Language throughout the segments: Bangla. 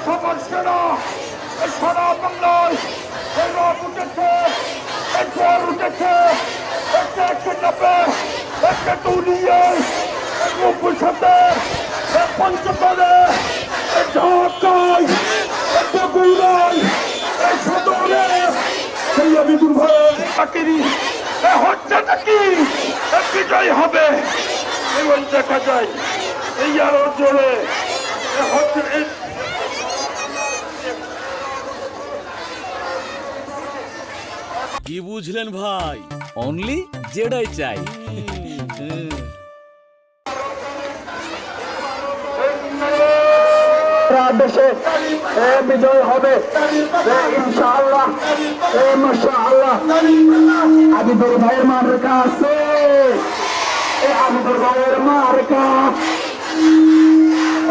সবার সেনা এই সারা বাংলায় এই রব উঠেছে, এই ঝড় উঠেছে, একটা একশো নব্বই, একটা দুনিয়ে, এই নব্বই সাথে, এই পঞ্চতলে, এই ঢাকায়, এই বগুড়ায়, এই সদরে, সেই আবিদুল ভাই চাকরি হচ্ছে নাকি বিজয় হবে এবং দেখা যায় এই আরো জোরে হচ্ছে। কি বুঝলেন ভাই? অনলি যেটাই চাই। দেশে বিজয় হবে ইনশাআল্লাহ, মাশাআল্লাহ। আবিদুল ভাইয়ের মার্কা আছে, আবিদুল ভাইয়ের মার্কা,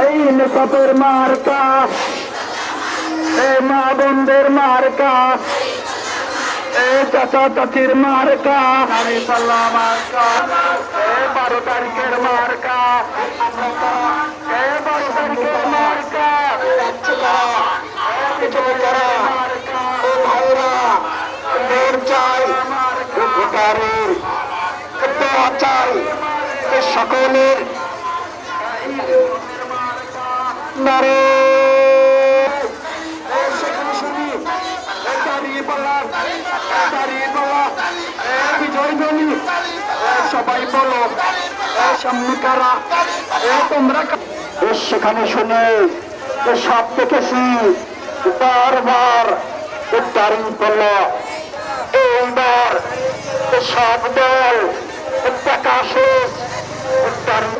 এই নেশাতের মার্কা, এই মা বোনদের মার্কা, এই চাচা চাচির মার্কা, পাল্লা মার্কা, এই 12 তারিখের মার্কা, 12 তারিখের মার্কা, সকলের নারে সবাই বলো সামনে কারা তোমরা সেখানে শুনে সব দেখেছি বারবার উদ্ধারণ করলো। এইবার সব দল প্রকাশে উদ্ধারণ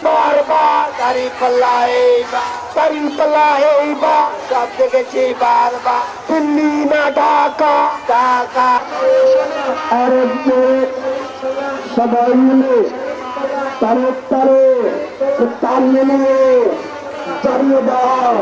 বারবার দাড়ি পাল্লা এইবার সব দেখেছি বারবার দিল্লি না ঢাকা ঢাকা। আর সবাই মিলে তারে তাল মিলিয়ে জানিয়ে দাও।